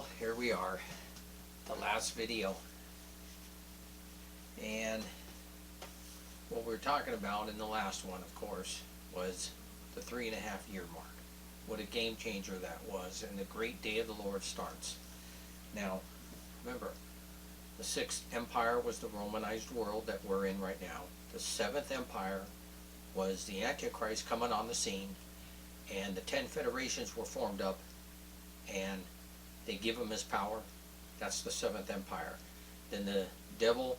Well, here we are, the last video, and what we were talking about in the last one, of course, was the 3.5-year mark. What a game changer that was, and the great day of the Lord starts. Now, remember, the 6th empire was the Romanized world that we're in right now. The 7th empire was the Antichrist coming on the scene, and the 10 federations were formed up, and they give him his power. That's the 7th empire. Then the devil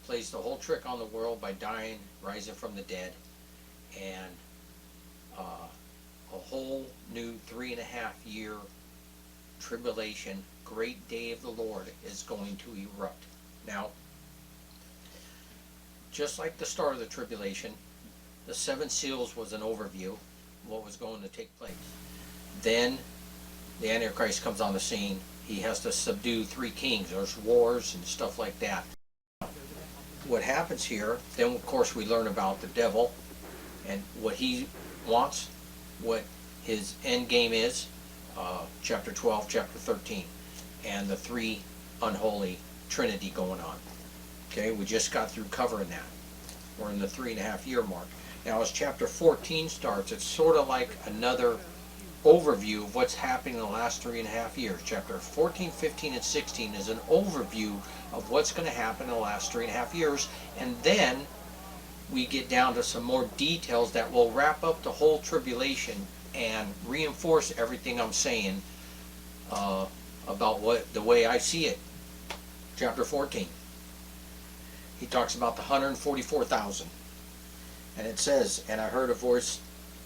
plays the whole trick on the world by dying, rising from the dead, and a whole new 3.5-year tribulation, great day of the Lord, is going to erupt. Now, just like the start of the tribulation, the 7 seals was an overview of what was going to take place. Then the Antichrist comes on the scene. He has to subdue 3 kings. There's wars and stuff like that. What happens here, then of course we learn about the devil and what he wants, what his end game is, chapter 12, chapter 13, and the 3 unholy trinity going on. Okay, we just got through covering that. We're in the 3.5-year mark. Now as chapter 14 starts, it's sort of like another overview of what's happening in the last 3.5 years. Chapter 14, 15, and 16 is an overview of what's going to happen in the last 3.5 years, and then we get down to some more details that will wrap up the whole tribulation and reinforce everything I'm saying about the way I see it. Chapter 14, he talks about the 144,000, and it says, "And I heard a voice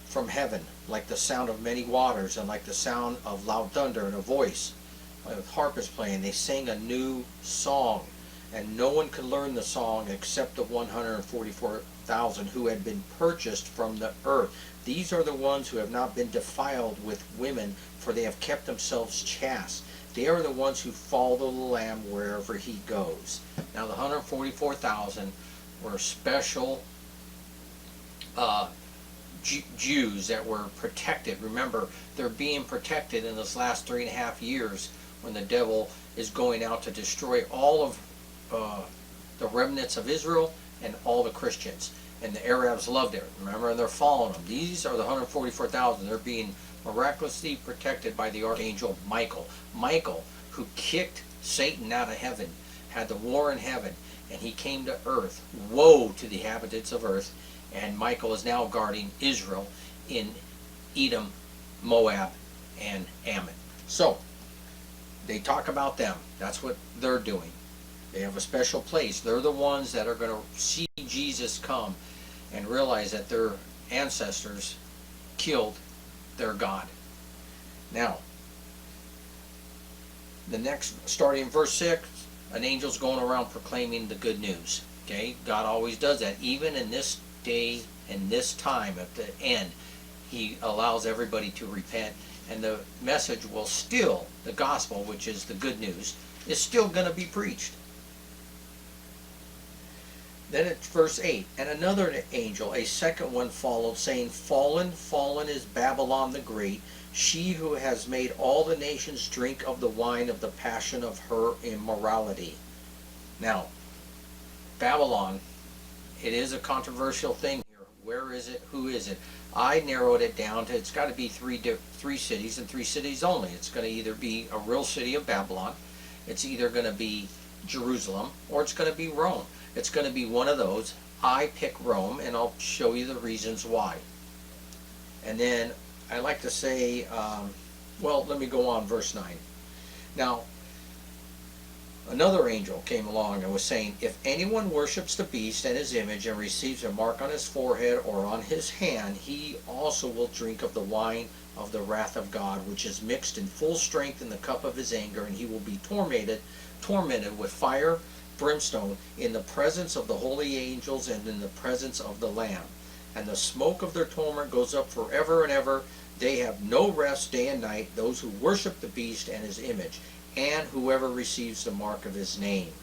from heaven, like the sound of many waters, and like the sound of loud thunder, and a voice with harpists playing. They sang a new song, and no one could learn the song except the 144,000 who had been purchased from the earth. These are the ones who have not been defiled with women, for they have kept themselves chaste. They are the ones who follow the Lamb wherever he goes." Now the 144,000 were special Jews that were protected. Remember, they're being protected in this last 3.5 years when the devil is going out to destroy all of the remnants of Israel and all the Christians. And the Arabs loved it. Remember, and they're following them. These are the 144,000. They're being miraculously protected by the archangel Michael. Michael, who kicked Satan out of heaven, had the war in heaven, and he came to earth. Woe to the inhabitants of earth. And Michael is now guarding Israel in Edom, Moab, and Ammon. So, they talk about them. That's what they're doing. They have a special place. They're the ones that are going to see Jesus come and realize that their ancestors killed their God. Now, the next, starting in verse 6, an angel's going around proclaiming the good news. Okay, God always does that. Even in this day and this time at the end, he allows everybody to repent, and the message will still, the gospel, which is the good news, is still going to be preached. Then it's verse 8, "And another angel, a second one, followed, saying, Fallen, fallen is Babylon the Great, she who has made all the nations drink of the wine of the passion of her immorality." Now, Babylon, it is a controversial thing here. Where is it? Who is it? I narrowed it down to, it's got to be three cities, and 3 cities only. It's going to either be a real city of Babylon, it's either going to be Jerusalem, or it's going to be Rome. It's going to be one of those. I pick Rome, and I'll show you the reasons why. And then I like to say, well, let me go on, verse 9. Now, another angel came along and was saying, "If anyone worships the beast and his image and receives a mark on his forehead or on his hand, he also will drink of the wine of the wrath of God, which is mixed in full strength in the cup of his anger, and he will be tormented with fire, brimstone, in the presence of the holy angels and in the presence of the Lamb. And the smoke of their torment goes up forever and ever. They have no rest day and night, those who worship the beast and his image, and whoever receives the mark of his name.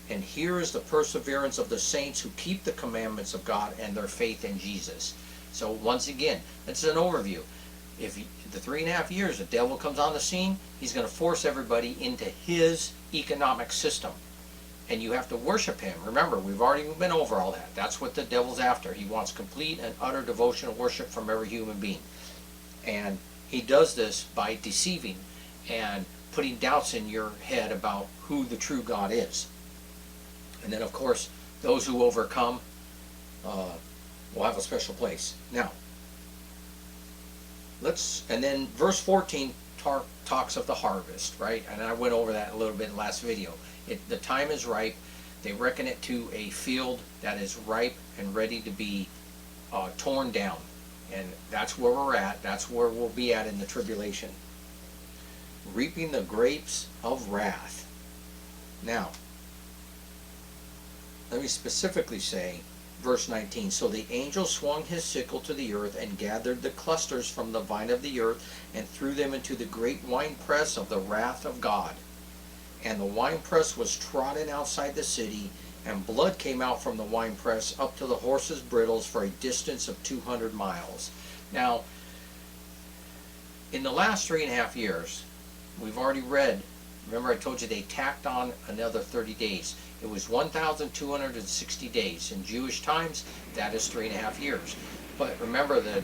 And here is the perseverance of the saints who keep the commandments of God and their faith in Jesus." So once again, it's an overview. the 3.5 years the devil comes on the scene, he's going to force everybody into his economic system. And you have to worship him. Remember, we've already been over all that. That's what the devil's after. He wants complete and utter devotion and worship from every human being. And he does this by deceiving and putting doubts in your head about who the true God is. And then, of course, those who overcome will have a special place. Now, and then verse 14 talks of the harvest, right? And I went over that a little bit in the last video. The time is ripe. They reckon it to a field that is ripe and ready to be torn down. And that's where we're at. That's where we'll be at in the tribulation. Reaping the grapes of wrath. Now, let me specifically say, verse 19, so the angel swung his sickle to the earth and gathered the clusters from the vine of the earth and threw them into the great winepress of the wrath of God. And the winepress was trodden outside the city, and blood came out from the winepress up to the horses' bridles for a distance of 200 miles. Now, in the last 3.5 years, we've already read, remember I told you they tacked on another 30 days. It was 1,260 days. In Jewish times, that is 3.5 years. But remember, the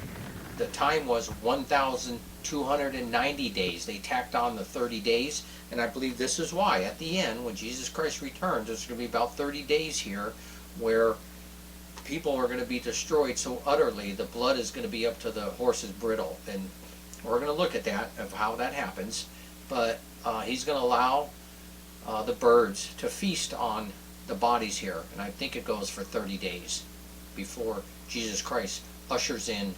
time was 1,290 days. They tacked on the 30 days, and I believe this is why. At the end, when Jesus Christ returns, there's going to be about 30 days here where people are going to be destroyed so utterly, the blood is going to be up to the horse's bridle. And we're going to look at that, of how that happens. But he's going to allow the birds to feast on the bodies here. And I think it goes for 30 days before Jesus Christ ushers in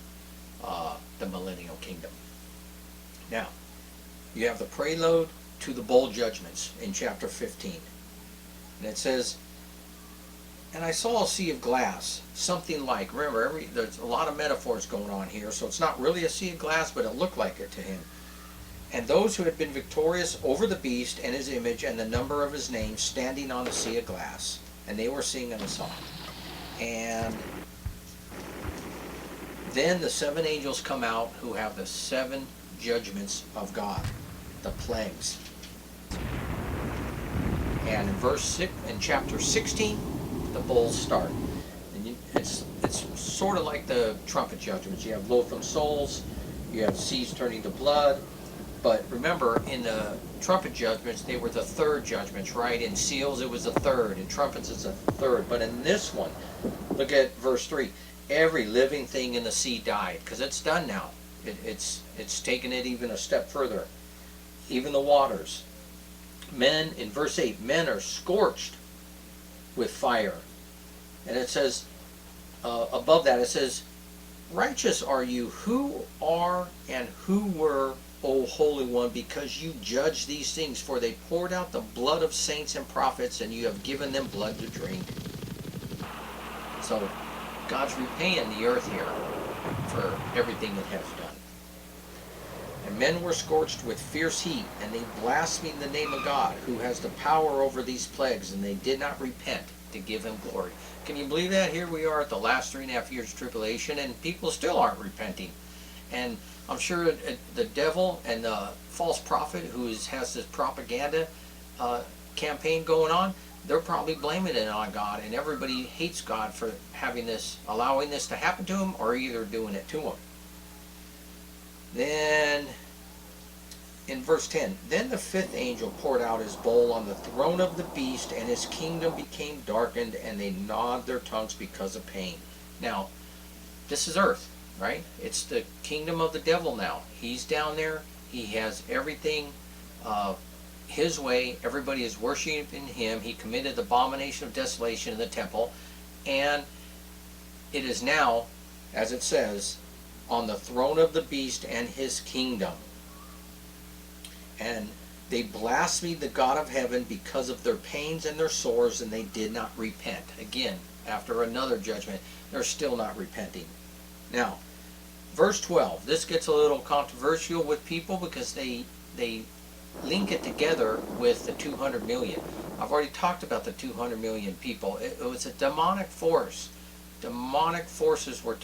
the millennial kingdom. Now, you have the prelude to the bowl judgments in chapter 15. And it says, and I saw a sea of glass, something like, remember, there's a lot of metaphors going on here, so it's not really a sea of glass, but it looked like it to him. And those who had been victorious over the beast and his image and the number of his name standing on the sea of glass. And they were singing a song. And then the 7 angels come out who have the 7 judgments of God, the plagues. And in chapter 16, the bowls start. And it's sort of like the trumpet judgments. You have loathsome souls, you have seas turning to blood. But remember, in the trumpet judgments, they were the 3rd judgments, right? In seals, it was the 3rd. In trumpets, it's a 3rd. But in this one, look at verse 3. Every living thing in the sea died, because it's done now. It's taken it even a step further. Even the waters. Men, in verse 8, men are scorched with fire. And it says, above that, it says, righteous are you, who are and who were, O Holy One, because you judge these things, for they poured out the blood of saints and prophets, and you have given them blood to drink. So God's repaying the earth here for everything it has done. And men were scorched with fierce heat, and they blasphemed the name of God, who has the power over these plagues, and they did not repent to give him glory. Can you believe that? Here we are at the last 3.5 years of tribulation, and people still aren't repenting. And I'm sure the devil and the false prophet who has this propaganda campaign going on, they're probably blaming it on God, and everybody hates God for having this, allowing this to happen to him, or either doing it to him. Then, in verse 10, then the 5th angel poured out his bowl on the throne of the beast, and his kingdom became darkened, and they gnawed their tongues because of pain. Now, this is earth. Right? It's the kingdom of the devil now. He's down there. He has everything his way. Everybody is worshiping him. He committed the abomination of desolation in the temple. And it is now, as it says, on the throne of the beast and his kingdom. And they blasphemed the God of heaven because of their pains and their sores, and they did not repent. Again, after another judgment, they're still not repenting. Now, verse 12, this gets a little controversial with people because they link it together with the 200 million. I've already talked about the 200 million people. It was a demonic force. Demonic forces were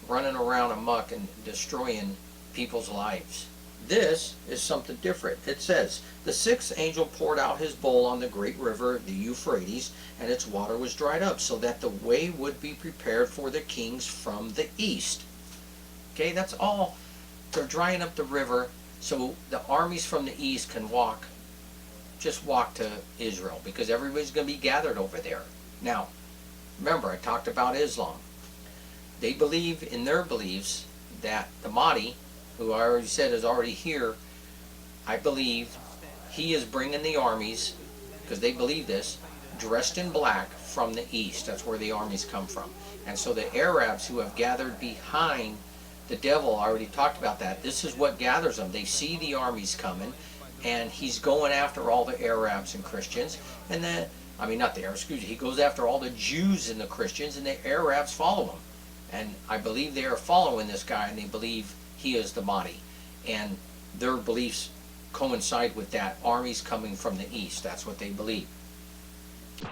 running around amok and destroying people's lives. This is something different. It says, the sixth angel poured out his bowl on the great river, the Euphrates, and its water was dried up, so that the way would be prepared for the kings from the east. Okay, that's all. They're drying up the river so the armies from the east can just walk to Israel, because everybody's going to be gathered over there. Now, remember, I talked about Islam. They believe in their beliefs that the Mahdi, who I already said is already here, I believe he is bringing the armies, because they believe this, dressed in black from the east. That's where the armies come from. And so the Arabs who have gathered behind the devil, I already talked about that. This is what gathers them. They see the armies coming, and he's going after all the Arabs and Christians. And then, I mean, not the Arabs, excuse me, he goes after all the Jews and the Christians, and the Arabs follow him. And I believe they are following this guy, and they believe he is the Mahdi. And their beliefs coincide with that. Armies coming from the east. That's what they believe. It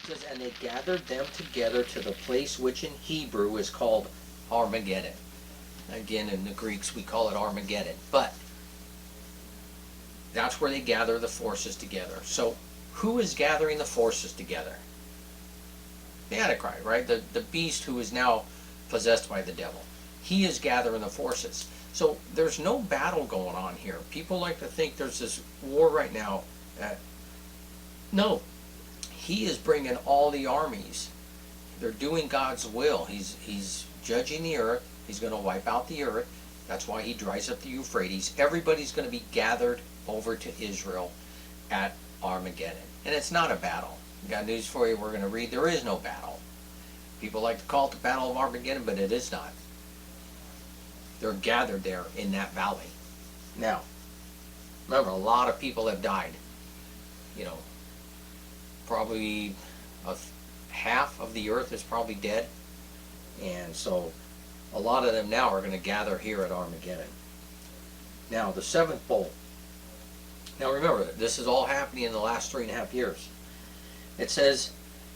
says, and they gathered them together to the place which in Hebrew is called Armageddon. Again, in the Greeks we call it Armageddon. But that's where they gather the forces together. So who is gathering the forces together? The Antichrist, right? The beast who is now possessed by the devil. He is gathering the forces. So there's no battle going on here. People like to think there's this war right now. No. He is bringing all the armies. They're doing God's will. He's judging the earth. He's going to wipe out the earth. That's why he dries up the Euphrates. Everybody's going to be gathered over to Israel at Armageddon. And it's not a battle. Got news for you. We're going to read. There is no battle. People like to call it the Battle of Armageddon, but it is not. They're gathered there in that valley. Now, remember, a lot of people have died. You know, probably half of the earth is probably dead. And so a lot of them now are going to gather here at Armageddon. Now, the seventh bowl. Now remember, this is all happening in the last 3.5 years. It says,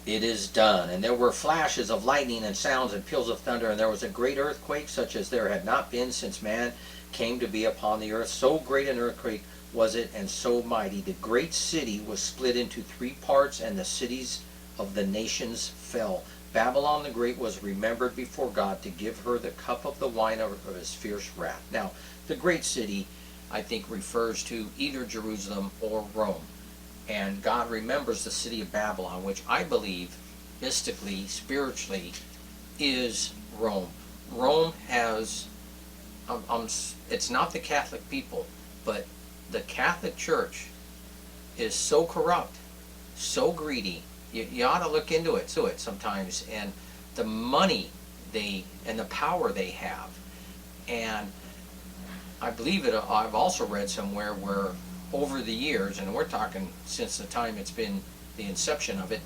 it is done. And there were flashes of lightning and sounds and peals of thunder, and there was a great earthquake, such as there had not been since man came to be upon the earth. So great an earthquake was it, and so mighty. The great city was split into 3 parts, and the cities of the nations fell. Babylon the Great was remembered before God to give her the cup of the wine of his fierce wrath. Now, the great city, I think, refers to either Jerusalem or Rome. And God remembers the city of Babylon, which I believe, mystically, spiritually, is Rome. Rome has, it's not the Catholic people, but the Catholic Church is so corrupt, so greedy. You ought to look into it sometimes, and the money and the power they have. And I believe it. I've also read somewhere where over the years, and we're talking since the time it's been the inception of it,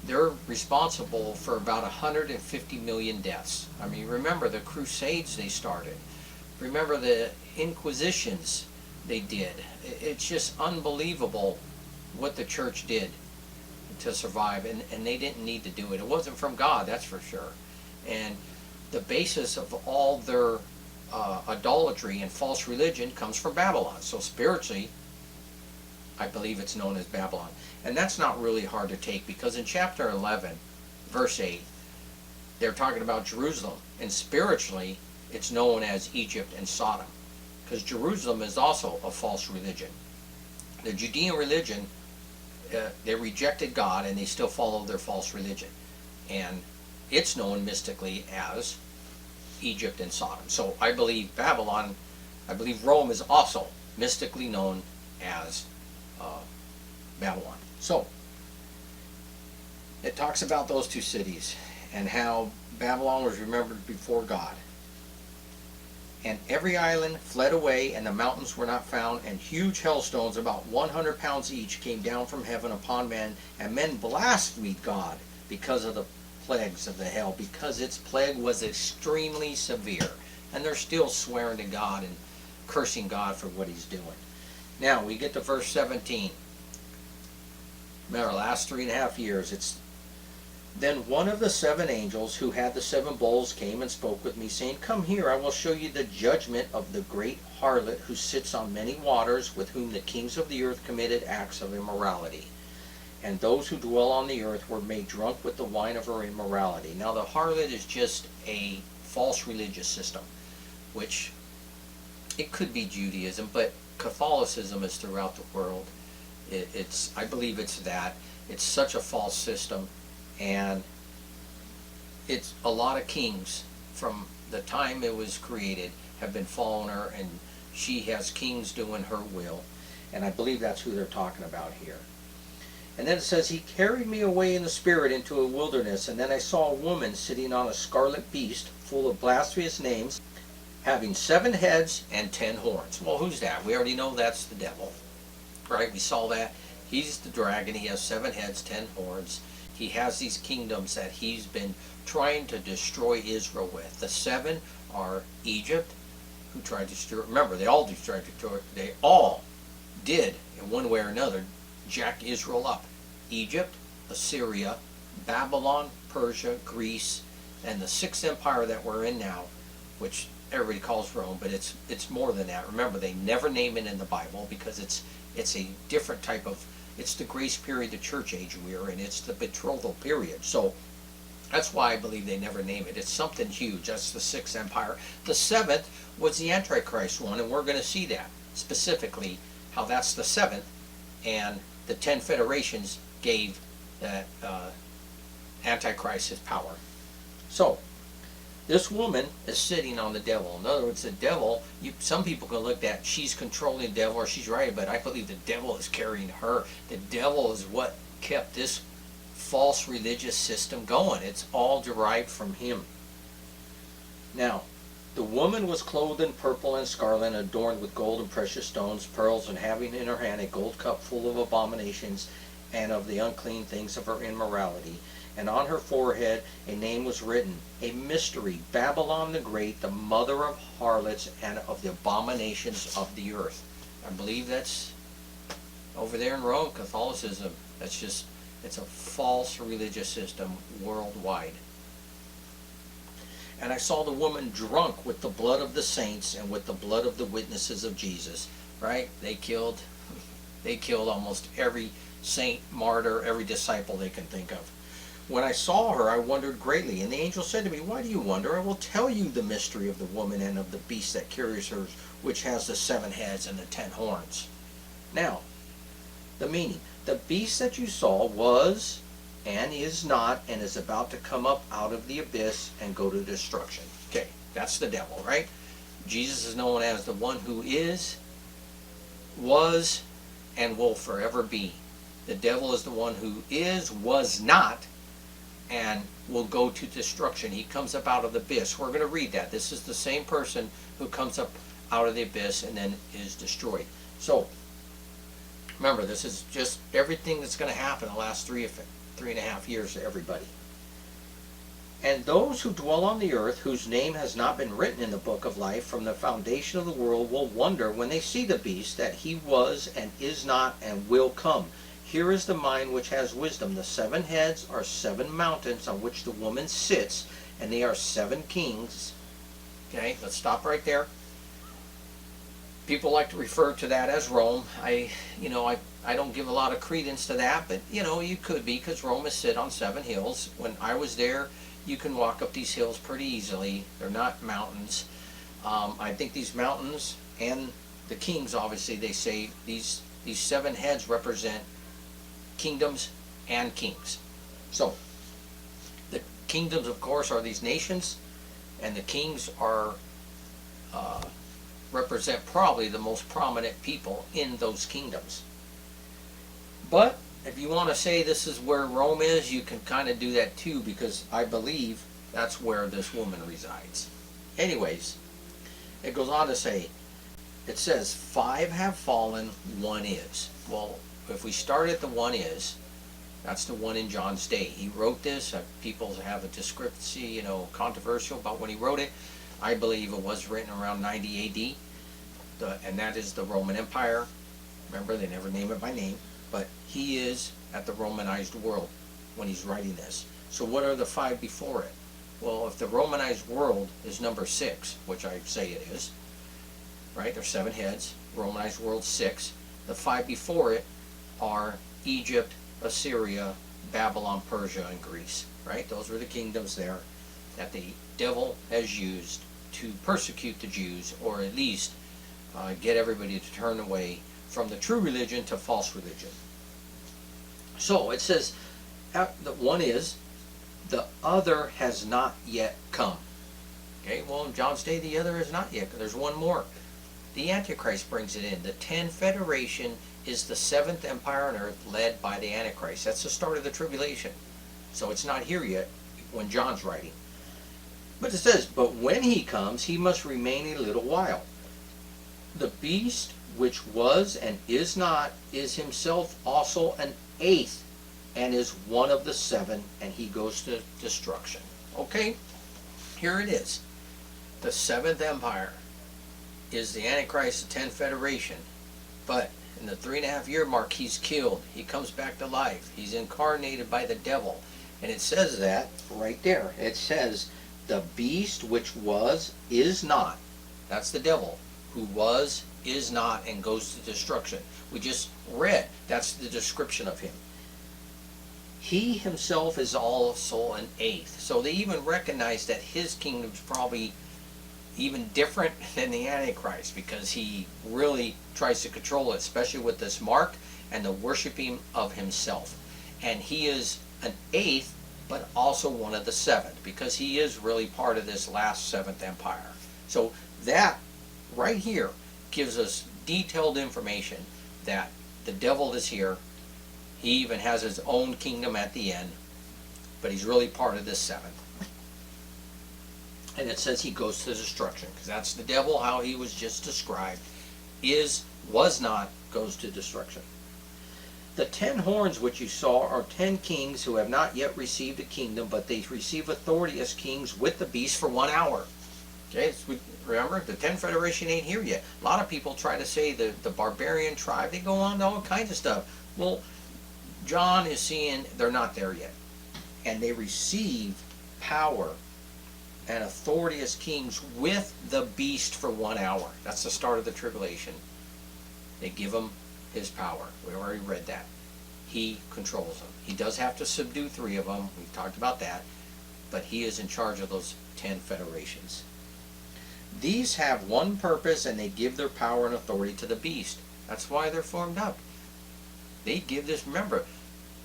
they're responsible for about 150 million deaths. I mean, remember the Crusades they started. Remember the Inquisitions they did. It's just unbelievable what the church did to survive, and they didn't need to do it. It wasn't from God, that's for sure. And the basis of all their idolatry and false religion comes from Babylon. So spiritually, I believe it's known as Babylon. And that's not really hard to take, because in chapter 11, verse 8, they're talking about Jerusalem. And spiritually, it's known as Egypt and Sodom, because Jerusalem is also a false religion. The Judean religion, they rejected God, and they still follow their false religion. And it's known mystically as Egypt and Sodom. So I believe Babylon, I believe Rome is also mystically known as Babylon. So it talks about those 2 cities and how Babylon was remembered before God. And every island fled away, and the mountains were not found, and huge hailstones about 100 pounds each came down from heaven upon men, and men blasphemed God because of the plagues of the hail, because its plague was extremely severe. And they're still swearing to God and cursing God for what he's doing. Now we get to verse 17. Remember, last 3.5 years, it's then one of the 7 angels who had the 7 bowls came and spoke with me, saying, Come here, I will show you the judgment of the great harlot who sits on many waters, with whom the kings of the earth committed acts of immorality. And those who dwell on the earth were made drunk with the wine of her immorality. Now the harlot is just a false religious system, which it could be Judaism, but Catholicism is throughout the world. I believe it's that. It's such a false system. And it's a lot of kings from the time it was created have been following her, and she has kings doing her will. And I believe that's who they're talking about here. And then it says, He carried me away in the spirit into a wilderness, and then I saw a woman sitting on a scarlet beast, full of blasphemous names, having 7 heads and 10 horns. Well, who's that? We already know that's the devil, right? We saw that. He's the dragon. He has 7 heads, 10 horns. He has these kingdoms that he's been trying to destroy Israel with. The 7 are Egypt, who tried to destroy. Remember, they all tried to destroy. They all did, in one way or another, jack Israel up. Egypt, Assyria, Babylon, Persia, Greece, and the 6th empire that we're in now, which everybody calls Rome, but it's more than that. Remember, they never name it in the Bible because it's a different type of. It's the grace period, the church age we're in. It's the betrothal period. So that's why I believe they never name it. It's something huge. That's the 6th empire. The 7th was the Antichrist one, and we're going to see that specifically, how that's the 7th, and the 10 federations gave that Antichrist his power. So this woman is sitting on the devil. In other words, the devil, some people can look at, she's controlling the devil, or she's right, but I believe the devil is carrying her. The devil is what kept this false religious system going. It's all derived from him. Now, the woman was clothed in purple and scarlet, adorned with gold and precious stones, pearls, and having in her hand a gold cup full of abominations and of the unclean things of her immorality. And on her forehead a name was written, a mystery, Babylon the Great, the mother of harlots and of the abominations of the earth. I believe that's over there in Rome, Catholicism. It's a false religious system worldwide. And I saw the woman drunk with the blood of the saints and with the blood of the witnesses of Jesus. Right? They killed almost every saint, martyr, every disciple they can think of. When I saw her, I wondered greatly, and the angel said to me, Why do you wonder? I will tell you the mystery of the woman and of the beast that carries her, which has the 7 heads and the 10 horns. Now, the meaning. The beast that you saw was and is not, and is about to come up out of the abyss and go to destruction. Okay, that's the devil, right? Jesus is known as the one who is, was, and will forever be. The devil is the one who is, was not, and will go to destruction. He comes up out of the abyss. We're going to read that. This is the same person who comes up out of the abyss and then is destroyed. So, remember, this is just everything that's going to happen in the last 3.5 years to everybody. And those who dwell on the earth, whose name has not been written in the book of life from the foundation of the world, will wonder when they see the beast that he was and is not and will come. Here is the mind which has wisdom. The 7 heads are 7 mountains on which the woman sits, and they are 7 kings. Okay, let's stop right there. People like to refer to that as Rome. I don't give a lot of credence to that, but you could be, because Rome is set on 7 hills. When I was there, you can walk up these hills pretty easily. They're not mountains. I think these mountains and the kings, obviously, they say these 7 heads represent kingdoms and kings. So the kingdoms, of course, are these nations, and the kings are represent probably the most prominent people in those kingdoms. But if you want to say this is where Rome is, you can kind of do that too, because I believe that's where this woman resides. Anyways, it goes on to say, it says 5 have fallen, 1 is. Well, if we start at the 1 is, that's the one in John's day. He wrote this. People have a discrepancy, controversial about when he wrote it. I believe it was written around 90 AD, and that is the Roman Empire. Remember, they never name it by name. but he is at the Romanized world when he's writing this. So what are the 5 before it? Well, if the Romanized world is number 6, which I say it is, right? There's 7 heads. Romanized world 6. The 5 before it are Egypt, Assyria, Babylon, Persia, and Greece, right? Those were the kingdoms there that the devil has used to persecute the Jews, or at least get everybody to turn away from the true religion to false religion. So it says, the one is, the other has not yet come. Okay, well, in John's day, the other is not yet. There's one more. The Antichrist brings it in. The 10 Federation is the 7th empire on earth led by the Antichrist. That's the start of the tribulation. So it's not here yet when John's writing. But it says, but when he comes, he must remain a little while. The beast which was and is not is himself also an 8th, and is one of the 7, and he goes to destruction. Okay, here it is. The 7th empire is the Antichrist, the 10th Federation. But in the 3.5-year mark, he's killed. He comes back to life. He's incarnated by the devil. And it says that right there. It says, the beast which was, is not. That's the devil, who was, is not, and goes to destruction. We just read. That's the description of him. He himself is also an 8th. So they even recognize that his kingdom's probably even different than the Antichrist, because he really tries to control it, especially with this mark and the worshiping of himself. And he is an 8th, but also one of the 7, because he is really part of this last 7th empire. So that right here gives us detailed information that the devil is here. He even has his own kingdom at the end, but he's really part of this 7th. And it says he goes to destruction, because that's the devil, how he was just described. Is, was not, goes to destruction. The 10 horns which you saw are 10 kings who have not yet received a kingdom, but they receive authority as kings with the beast for 1 hour. Okay, remember, the 10 Federation ain't here yet. A lot of people try to say the barbarian tribe, they go on to all kinds of stuff. Well, John is seeing they're not there yet. And they receive power and authority as kings with the beast for 1 hour. That's the start of the tribulation. They give him his power. We already read that. He controls them. He does have to subdue 3 of them. We've talked about that. But he is in charge of those 10 federations. These have one purpose, and they give their power and authority to the beast. That's why they're formed up. They give this, remember,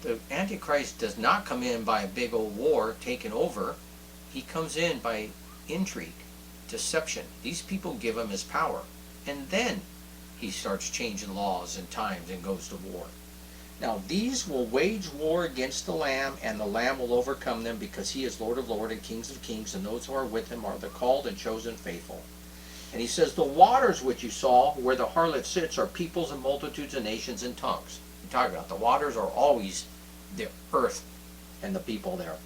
the Antichrist does not come in by a big old war taking over. He comes in by intrigue, deception. These people give him his power. And then he starts changing laws and times and goes to war. Now these will wage war against the Lamb, and the Lamb will overcome them, because he is Lord of lords and Kings of kings, and those who are with him are the called and chosen faithful. And he says, the waters which you saw, where the harlot sits, are peoples and multitudes of nations and tongues. We talk about the waters are always the earth and the people there.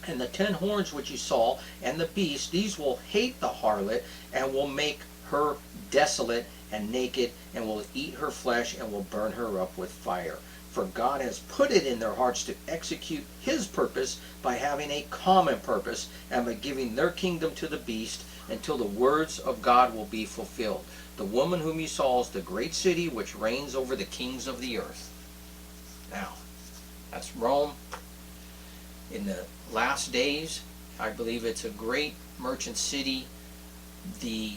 And the 10 horns which you saw, and the beast, these will hate the harlot, and will make her desolate and naked, and will eat her flesh, and will burn her up with fire. For God has put it in their hearts to execute his purpose by having a common purpose, and by giving their kingdom to the beast, until the words of God will be fulfilled. The woman whom you saw is the great city which reigns over the kings of the earth. Now, that's Rome. In the last days, I believe it's a great merchant city. The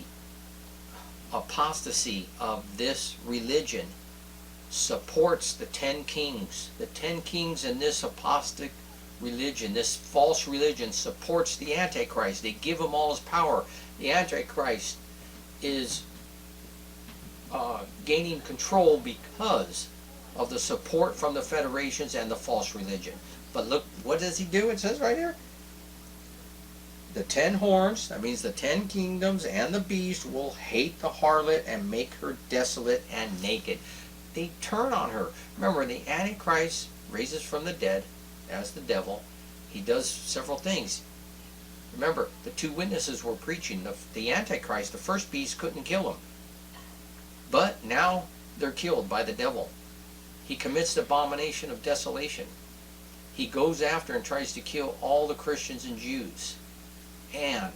apostasy of this religion supports the 10 kings. The 10 kings in this apostate religion, this false religion, supports the Antichrist. They give him all his power. The Antichrist is gaining control because of the support from the federations and the false religion. But look, what does he do? It says right here, the 10 horns, that means the 10 kingdoms, and the beast will hate the harlot and make her desolate and naked. They turn on her. Remember, the Antichrist raises from the dead as the devil. He does several things. Remember, the 2 witnesses were preaching. The Antichrist, the first beast, couldn't kill him. But now they're killed by the devil. He commits the abomination of desolation. He goes after and tries to kill all the Christians and Jews. And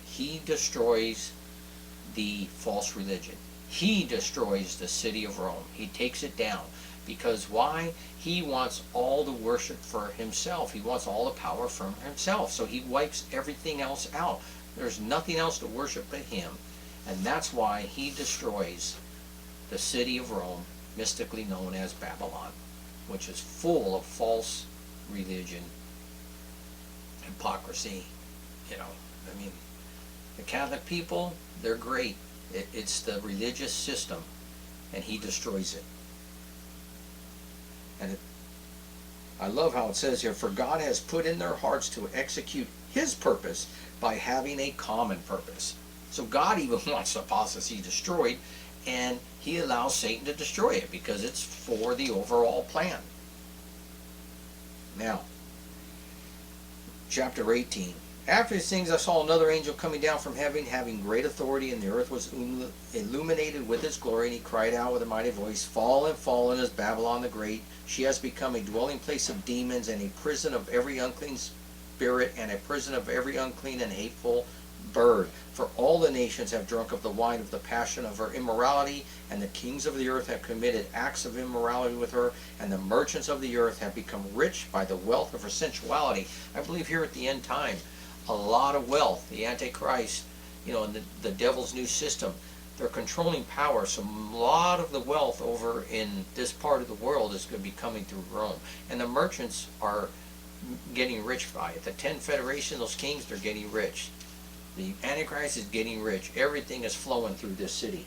he destroys the false religion. He destroys the city of Rome. He takes it down. Because why? He wants all the worship for himself. He wants all the power from himself. So he wipes everything else out. There's nothing else to worship but him. And that's why he destroys the city of Rome, mystically known as Babylon, which is full of false religion, hypocrisy. You know, I mean, the Catholic people, they're great. It's the religious system, and he destroys it. And I love how it says here, for God has put in their hearts to execute his purpose by having a common purpose. So God even wants apostasy destroyed, and he allows Satan to destroy it because it's for the overall plan. Now, chapter 18. After these things I saw another angel coming down from heaven, having great authority, and the earth was illuminated with his glory, and he cried out with a mighty voice, Fallen, fallen is Babylon the Great. She has become a dwelling place of demons, and a prison of every unclean spirit, and a prison of every unclean and hateful bird. For all the nations have drunk of the wine of the passion of her immorality, and the kings of the earth have committed acts of immorality with her, and the merchants of the earth have become rich by the wealth of her sensuality. I believe here at the end time, a lot of wealth, the Antichrist, you know, and the devil's new system, they're controlling power. So a lot of the wealth over in this part of the world is going to be coming through Rome. And the merchants are getting rich by it. The 10 Federation, those kings, they're getting rich. The Antichrist is getting rich. Everything is flowing through this city.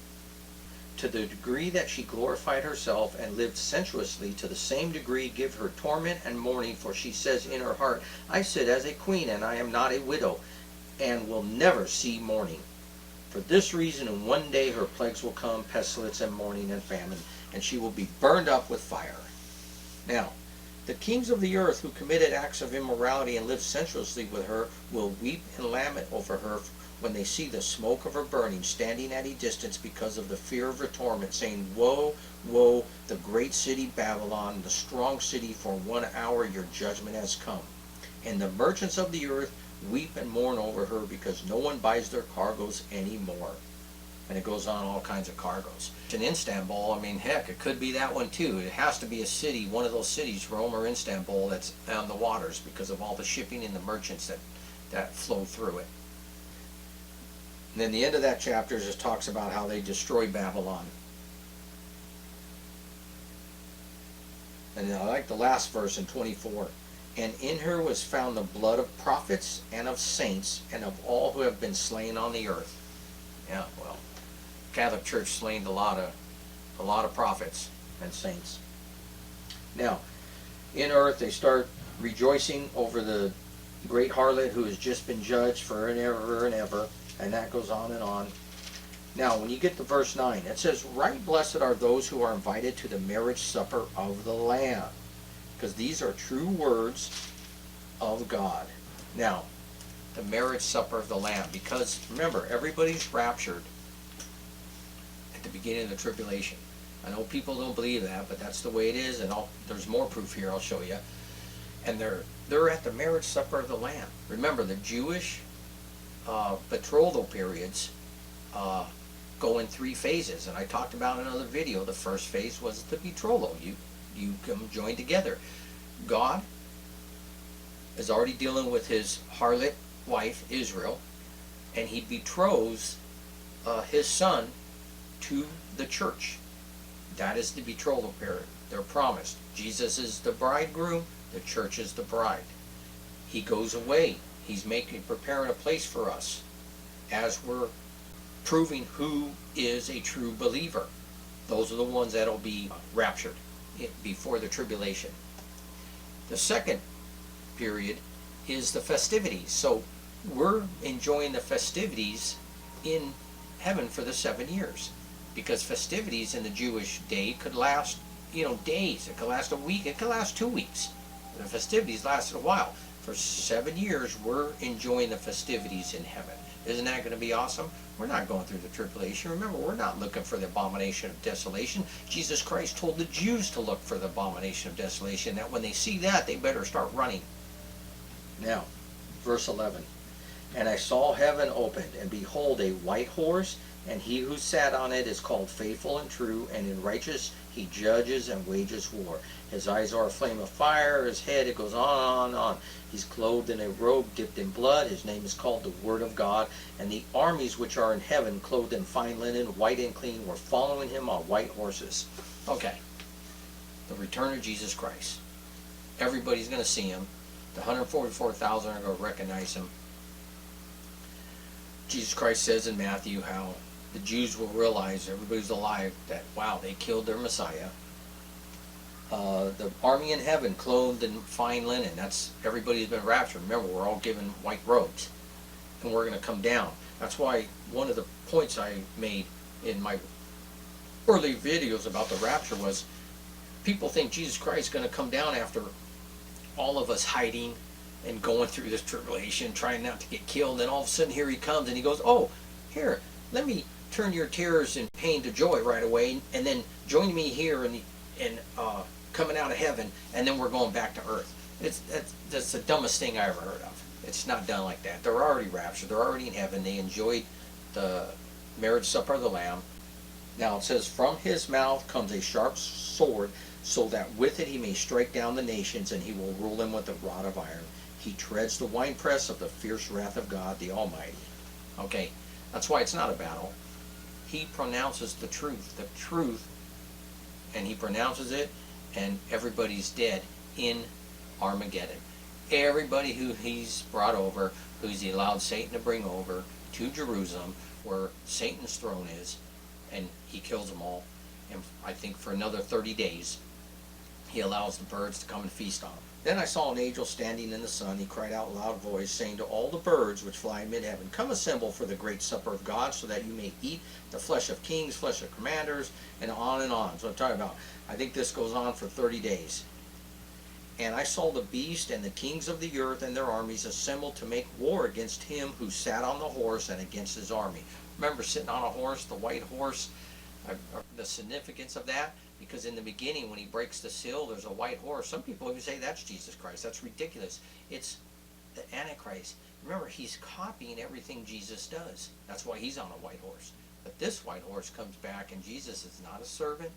To the degree that she glorified herself and lived sensuously, to the same degree give her torment and mourning, for she says in her heart, I sit as a queen, and I am not a widow, and will never see mourning. For this reason, in one day her plagues will come, pestilence and mourning and famine, and she will be burned up with fire. Now, the kings of the earth who committed acts of immorality and lived sensuously with her will weep and lament over her when they see the smoke of her burning, standing at a distance because of the fear of her torment, saying, Woe, woe, the great city Babylon, the strong city, for 1 hour your judgment has come. And the merchants of the earth weep and mourn over her, because no one buys their cargoes anymore. And it goes on, all kinds of cargoes. In Istanbul, I mean, heck, it could be that one too. It has to be a city, one of those cities, Rome or Istanbul, that's on the waters because of all the shipping and the merchants that flow through it. And then the end of that chapter just talks about how they destroy Babylon. And I like the last verse in 24. And in her was found the blood of prophets and of saints and of all who have been slain on the earth. Yeah, well, Catholic Church slain a lot of prophets and saints. Now, in earth they start rejoicing over the great harlot who has just been judged for and ever. And that goes on and on. Now, when you get to verse 9, it says, Right blessed are those who are invited to the marriage supper of the Lamb. Because these are true words of God. Now, the marriage supper of the Lamb. Because, remember, everybody's raptured at the beginning of the tribulation. I know people don't believe that, but that's the way it is. And there's more proof here, I'll show you. And they're at the marriage supper of the Lamb. Remember, the Jewish betrothal periods go in 3 phases, and I talked about in another video. The first phase was the betrothal. You come join together. God is already dealing with his harlot wife Israel, and he betroths his son to the church. That is the betrothal period. They're promised. Jesus is the bridegroom, the church is the bride. He goes away. He's preparing a place for us as we're proving who is a true believer. Those are the ones that'll be raptured before the tribulation. The second period is the festivities. So we're enjoying the festivities in heaven for the 7 years, because festivities in the Jewish day could last, days. It could last a week. It could last 2 weeks. The festivities lasted a while. For 7 years, we're enjoying the festivities in heaven. Isn't that going to be awesome? We're not going through the tribulation. Remember, we're not looking for the abomination of desolation. Jesus Christ told the Jews to look for the abomination of desolation, that when they see that, they better start running. Now, verse 11. And I saw heaven opened, and behold, a white horse, and he who sat on it is called Faithful and True, and in righteous he judges and wages war. His eyes are a flame of fire, his head, it goes on and on. He's clothed in a robe dipped in blood. His name is called the Word of God. And the armies which are in heaven, clothed in fine linen, white and clean, were following him on white horses. Okay, the return of Jesus Christ. Everybody's going to see him. The 144,000 are going to recognize him. Jesus Christ says in Matthew how the Jews will realize, everybody's alive, that wow, they killed their Messiah. The army in heaven clothed in fine linen, that's everybody's been raptured. Remember, we're all given white robes, and we're going to come down. That's why one of the points I made in my early videos about the rapture was, people think Jesus Christ is going to come down after all of us hiding and going through this tribulation, trying not to get killed, and then all of a sudden here he comes and he goes, oh, here, let me turn your tears and pain to joy right away, and then join me here and coming out of heaven, and then we're going back to earth. That's the dumbest thing I ever heard of. It's not done like that. They're already raptured. They're already in heaven. They enjoyed the marriage supper of the Lamb. Now it says, from his mouth comes a sharp sword, so that with it he may strike down the nations, and he will rule them with a rod of iron. He treads the winepress of the fierce wrath of God the Almighty. Okay, that's why it's not a battle. He pronounces the truth, and he pronounces it, and everybody's dead in Armageddon. Everybody who he's brought over, who's he allowed Satan to bring over to Jerusalem, where Satan's throne is, and he kills them all. And I think for another 30 days, he allows the birds to come and feast on them. Then I saw an angel standing in the sun. He cried out in a loud voice, saying to all the birds which fly in mid-heaven, come assemble for the great supper of God, so that you may eat the flesh of kings, flesh of commanders, and on and on. So I'm talking about, I think this goes on for 30 days. And I saw the beast and the kings of the earth and their armies assembled to make war against him who sat on the horse and against his army. Remember, sitting on a horse, the white horse, the significance of that? Because in the beginning, when he breaks the seal, there's a white horse. Some people even say that's Jesus Christ. That's ridiculous. It's the Antichrist. Remember, he's copying everything Jesus does. That's why he's on a white horse. But this white horse comes back, and Jesus is not a servant,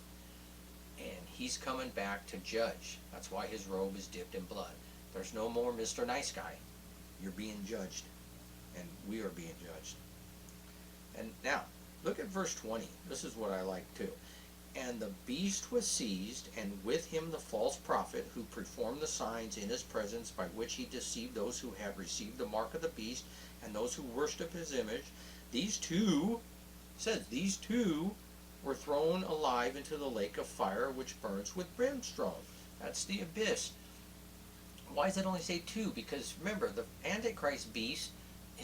and he's coming back to judge. That's why his robe is dipped in blood. There's no more Mr. Nice Guy. You're being judged, and we are being judged. And now, look at verse 20. This is what I like too. And the beast was seized, and with him the false prophet, who performed the signs in his presence, by which he deceived those who had received the mark of the beast, and those who worship his image. These two, says, these two were thrown alive into the lake of fire, which burns with brimstone. That's the abyss. Why does it only say two? Because remember, the Antichrist beast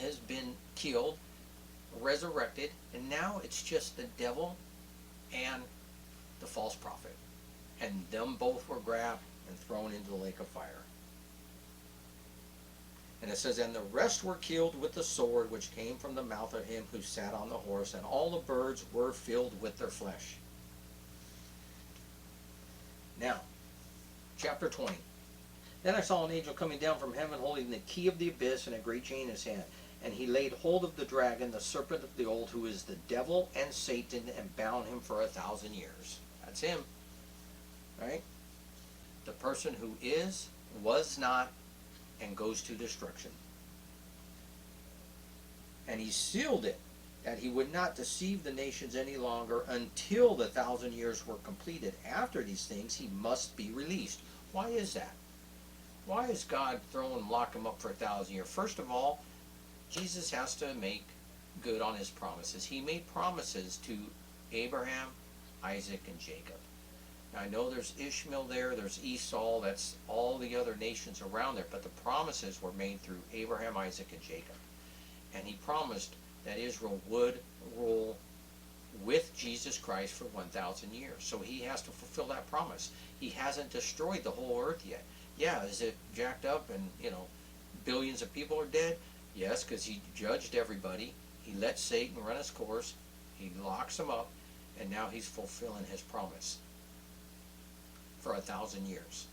has been killed, resurrected, and now it's just the devil and the false prophet, and them both were grabbed and thrown into the lake of fire. And it says, and the rest were killed with the sword which came from the mouth of him who sat on the horse, and all the birds were filled with their flesh. Now, chapter 20. Then I saw an angel coming down from heaven, holding the key of the abyss and a great chain in his hand. And he laid hold of the dragon, the serpent of the old, who is the devil and Satan, and bound him for 1,000 years. That's him, right? The person who is, was not, and goes to destruction. And he sealed it, that he would not deceive the nations any longer until the 1,000 years were completed. After these things, he must be released. Why is that? Why is God throw and lock him up for 1,000 years? First of all, Jesus has to make good on his promises. He made promises to Abraham, Isaac, and Jacob. Now, I know there's Ishmael there, there's Esau, that's all the other nations around there, but the promises were made through Abraham, Isaac, and Jacob. And he promised that Israel would rule with Jesus Christ for 1,000 years. So he has to fulfill that promise. He hasn't destroyed the whole earth yet. Yeah, is it jacked up and, billions of people are dead? Yes, because he judged everybody. He let Satan run his course. He locks them up, and now he's fulfilling his promise for 1,000 years.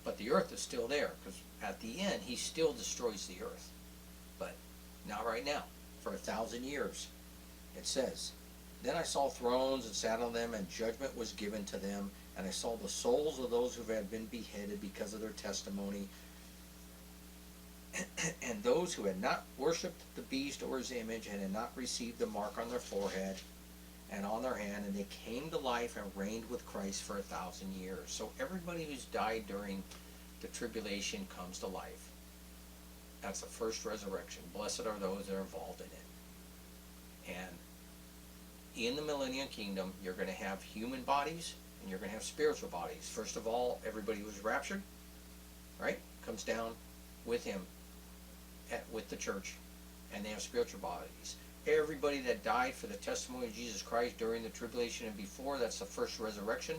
But the earth is still there, because at the end, he still destroys the earth. But not right now. For 1,000 years. It says, then I saw thrones and sat on them, and judgment was given to them. And I saw the souls of those who had been beheaded because of their testimony, and those who had not worshipped the beast or his image, and had not received the mark on their forehead and on their hand, and they came to life and reigned with Christ for 1,000 years. So everybody who's died during the tribulation comes to life. That's the first resurrection. Blessed are those that are involved in it. And in the millennium kingdom, you're going to have human bodies and you're going to have spiritual bodies. First of all, everybody who was raptured, right, comes down with him, with the church, and they have spiritual bodies. Everybody that died for the testimony of Jesus Christ during the tribulation and before, that's the first resurrection,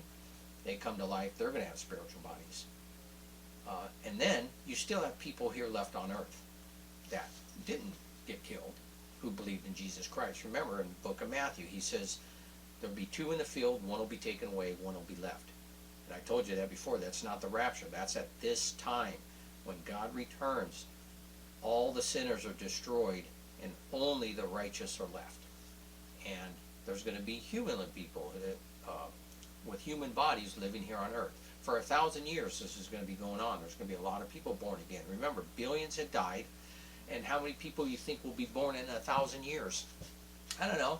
they come to life, they're going to have spiritual bodies. And then you still have people here left on earth that didn't get killed, who believed in Jesus Christ. Remember, in the book of Matthew, he says, there'll be 2 in the field, 1 will be taken away, 1 will be left. And I told you that before, that's not the rapture, that's at this time. When God returns, all the sinners are destroyed, and only the righteous are left. And there's going to be human people with human bodies living here on earth. For 1,000 years this is going to be going on. There's going to be a lot of people born again. Remember, billions had died, and how many people you think will be born in 1,000 years? I don't know.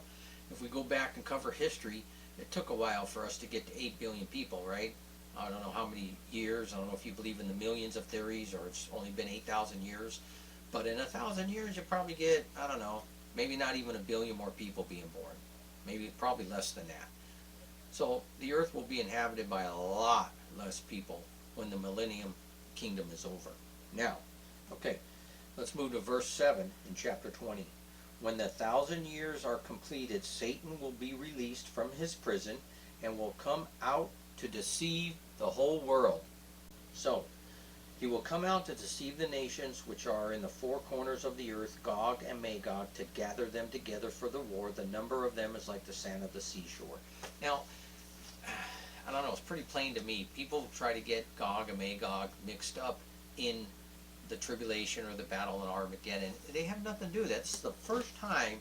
If we go back and cover history, it took a while for us to get to 8 billion people, right? I don't know how many years. I don't know if you believe in the millions of theories or it's only been 8,000 years. But in 1,000 years, you probably get, I don't know, maybe not even 1 billion more people being born. Maybe probably less than that. So the earth will be inhabited by a lot less people when the millennium kingdom is over. Now, okay, let's move to verse 7 in chapter 20. When the 1,000 years are completed, Satan will be released from his prison and will come out to deceive the whole world. So, he will come out to deceive the nations which are in the 4 corners of the earth, Gog and Magog, to gather them together for the war. The number of them is like the sand of the seashore. Now, I don't know, it's pretty plain to me. People try to get Gog and Magog mixed up in the tribulation or the battle in Armageddon. They have nothing to do with that. It's the first time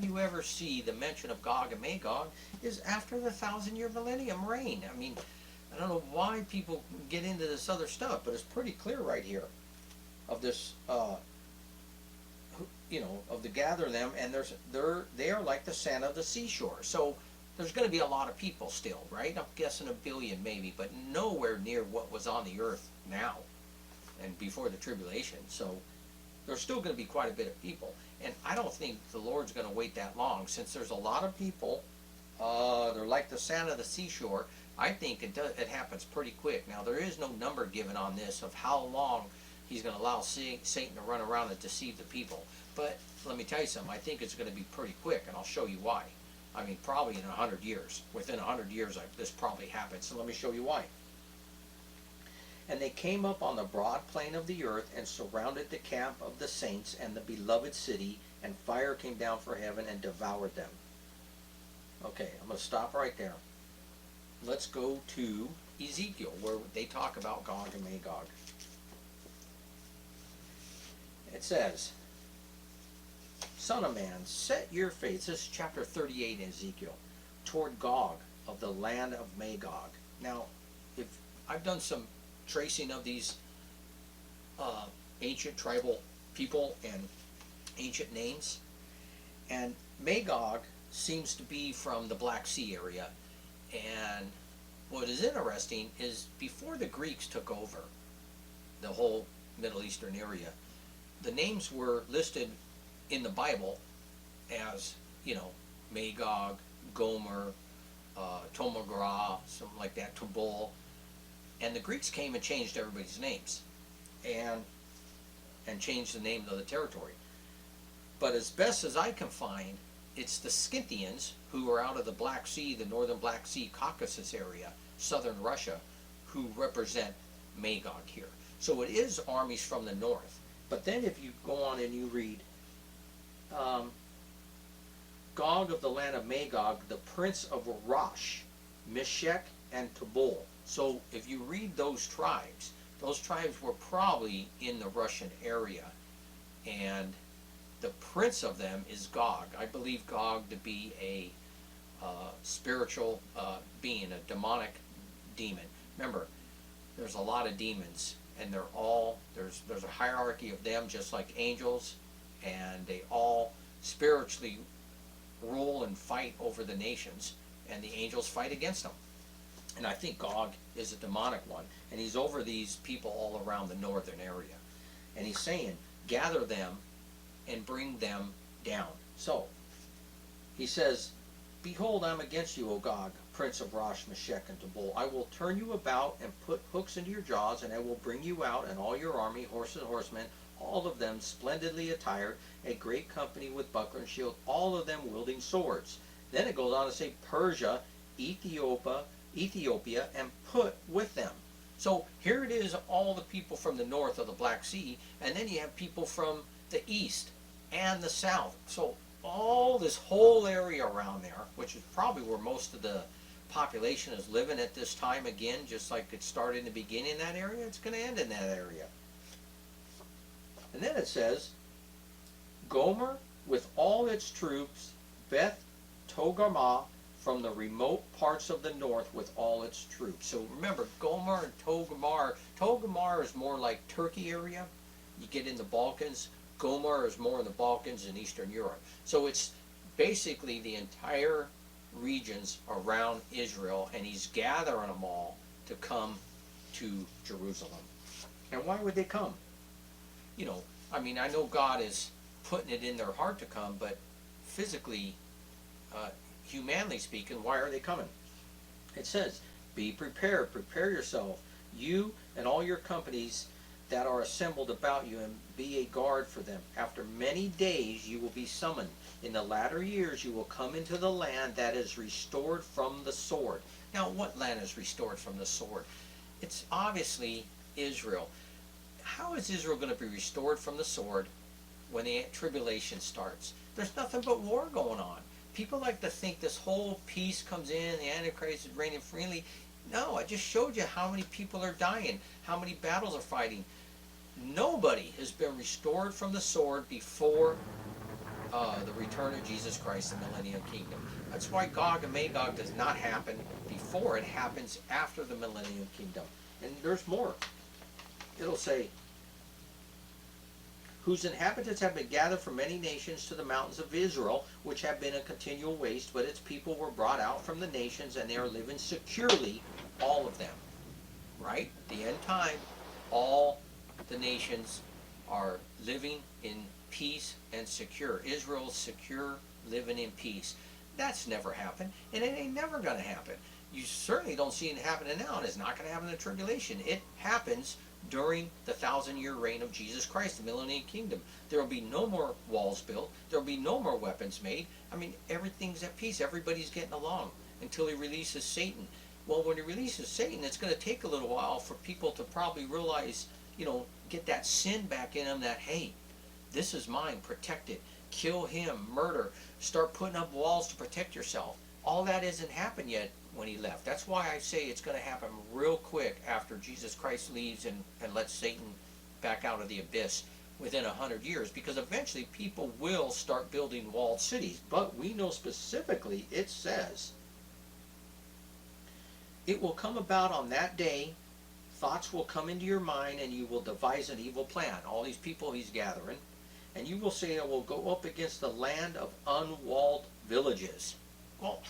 you ever see the mention of Gog and Magog is after the 1,000-year millennium reign. I mean, I don't know why people get into this other stuff, but it's pretty clear right here of this, of the gather them, and they are like the sand of the seashore. So there's going to be a lot of people still, right? I'm guessing 1 billion maybe, but nowhere near what was on the earth now and before the tribulation. So there's still going to be quite a bit of people, and I don't think the Lord's going to wait that long, since there's a lot of people. They're like the sand of the seashore. I think it happens pretty quick. Now, there is no number given on this of how long he's going to allow Satan to run around and deceive the people. But let me tell you something. I think it's going to be pretty quick, and I'll show you why. I mean, probably in 100 years. Within 100 years, this probably happens. So let me show you why. And they came up on the broad plain of the earth and surrounded the camp of the saints and the beloved city, and fire came down from heaven and devoured them. Okay, I'm going to stop right there. Let's go to Ezekiel, where they talk about Gog and Magog. It says, Son of man, set your face, this is chapter 38 in Ezekiel, toward Gog of the land of Magog. Now, if I've done some tracing of these ancient tribal people and ancient names, and Magog seems to be from the Black Sea area. And what is interesting is before the Greeks took over the whole Middle Eastern area, the names were listed in the Bible as, Magog, Gomer, Tomagra, something like that, Tubal. And the Greeks came and changed everybody's names and changed the name of the territory. But as best as I can find, it's the Scythians, who are out of the Black Sea, the northern Black Sea, Caucasus area, southern Russia, who represent Magog here. So it is armies from the north. But then if you go on and you read, Gog of the land of Magog, the prince of Rosh, Meshech, and Tubal. So if you read those tribes were probably in the Russian area, and the prince of them is Gog. I believe Gog to be a spiritual being, a demonic demon. Remember, there's a lot of demons, and they're all, there's a hierarchy of them, just like angels, and they all spiritually rule and fight over the nations, and the angels fight against them. And I think Gog is a demonic one, and he's over these people all around the northern area. And he's saying, gather them and bring them down. So, he says, behold, I'm against you, O Gog, prince of Rosh, Meshech, and Tubal. I will turn you about and put hooks into your jaws, and I will bring you out and all your army, horses and horsemen, all of them splendidly attired, a great company with buckler and shield, all of them wielding swords. Then it goes on to say Persia, Ethiopia, and put with them. So here it is, all the people from the north of the Black Sea, and then you have people from the east and the south. So all this whole area around there, which is probably where most of the population is living at this time, again, just like it started in the beginning in that area, it's going to end in that area. And then it says, Gomer with all its troops, Beth Togarmah from the remote parts of the north with all its troops. So remember, Gomer and Togarmah is more like Turkey area. You get in the Balkans. Gomer is more in the Balkans and Eastern Europe. So it's basically the entire regions around Israel, and he's gathering them all to come to Jerusalem. And why would they come? You know, I mean, I know God is putting it in their heart to come, but physically, humanly speaking, why are they coming? It says, be prepared, prepare yourself, you and all your companies that are assembled about you, and be a guard for them. After many days you will be summoned. In the latter years you will come into the land that is restored from the sword. Now, what land is restored from the sword? It's obviously Israel. How is Israel going to be restored from the sword when the tribulation starts? There's nothing but war going on. People like to think this whole peace comes in, the Antichrist is reigning freely. No, I just showed you how many people are dying, how many battles are fighting. Nobody has been restored from the sword before the return of Jesus Christ, the millennium kingdom. That's why Gog and Magog does not happen before. It happens after the millennium kingdom. And there's more. It'll say, whose inhabitants have been gathered from many nations to the mountains of Israel, which have been a continual waste, but its people were brought out from the nations, and they are living securely, all of them. Right? The end time, all the nations are living in peace and secure. Israel's secure, living in peace. That's never happened, and it ain't never going to happen. You certainly don't see it happening now, and it's not going to happen in the tribulation. It happens during the 1,000-year reign of Jesus Christ, the millennium kingdom. There will be no more walls built. There will be no more weapons made. I mean, everything's at peace. Everybody's getting along until he releases Satan. Well, when he releases Satan, it's going to take a little while for people to probably realize, you know, get that sin back in them that, hey, this is mine, protect it. Kill him, murder, start putting up walls to protect yourself. All that hasn't happened yet when he left. That's why I say it's going to happen real quick after Jesus Christ leaves and lets Satan back out of the abyss within 100 years, because eventually people will start building walled cities. But we know specifically, it says, it will come about on that day, thoughts will come into your mind, and you will devise an evil plan. All these people he's gathering. And you will say, I will go up against the land of unwalled villages. Well,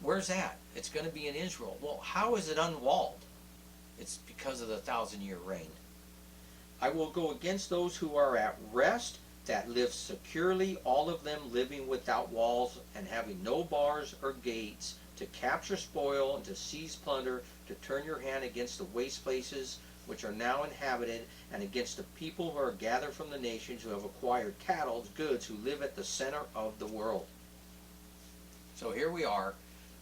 where's that? It's going to be in Israel. Well, how is it unwalled? It's because of the 1,000-year reign. I will go against those who are at rest, that live securely, all of them living without walls and having no bars or gates, to capture spoil and to seize plunder, to turn your hand against the waste places which are now inhabited, and against the people who are gathered from the nations, who have acquired cattle, goods, who live at the center of the world. So here we are.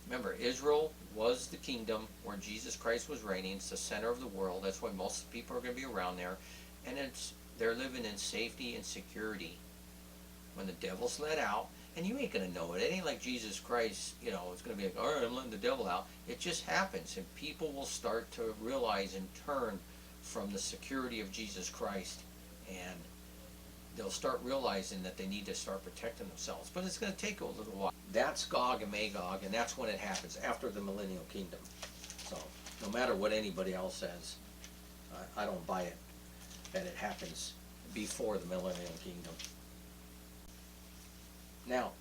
Remember, Israel was the kingdom where Jesus Christ was reigning. It's the center of the world. That's why most people are going to be around there. And it's they're living in safety and security when the devil's let out. And you ain't gonna know it. It ain't like Jesus Christ, it's gonna be like, all right, I'm letting the devil out. It just happens, and people will start to realize and turn from the security of Jesus Christ, and they'll start realizing that they need to start protecting themselves. But it's gonna take a little while. That's Gog and Magog, and that's when it happens, after the millennial kingdom. So, no matter what anybody else says, I don't buy it, that it happens before the millennial kingdom. Now,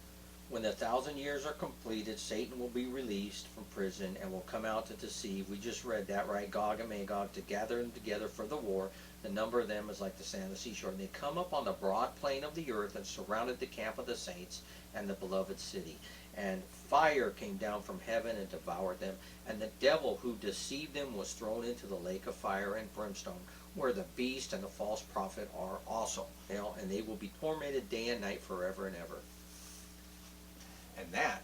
when the 1,000 years are completed, Satan will be released from prison and will come out to deceive. We just read that, right? Gog and Magog, to gather them together for the war. The number of them is like the sand of the seashore. And they come up on the broad plain of the earth and surrounded the camp of the saints and the beloved city. And fire came down from heaven and devoured them. And the devil who deceived them was thrown into the lake of fire and brimstone, where the beast and the false prophet are also. And they will be tormented day and night forever and ever. And that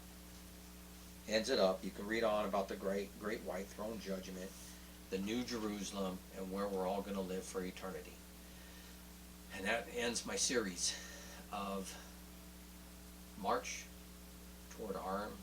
ends it up. You can read on about the great white throne judgment, the New Jerusalem, and where we're all going to live for eternity. And that ends my series of March toward Armageddon.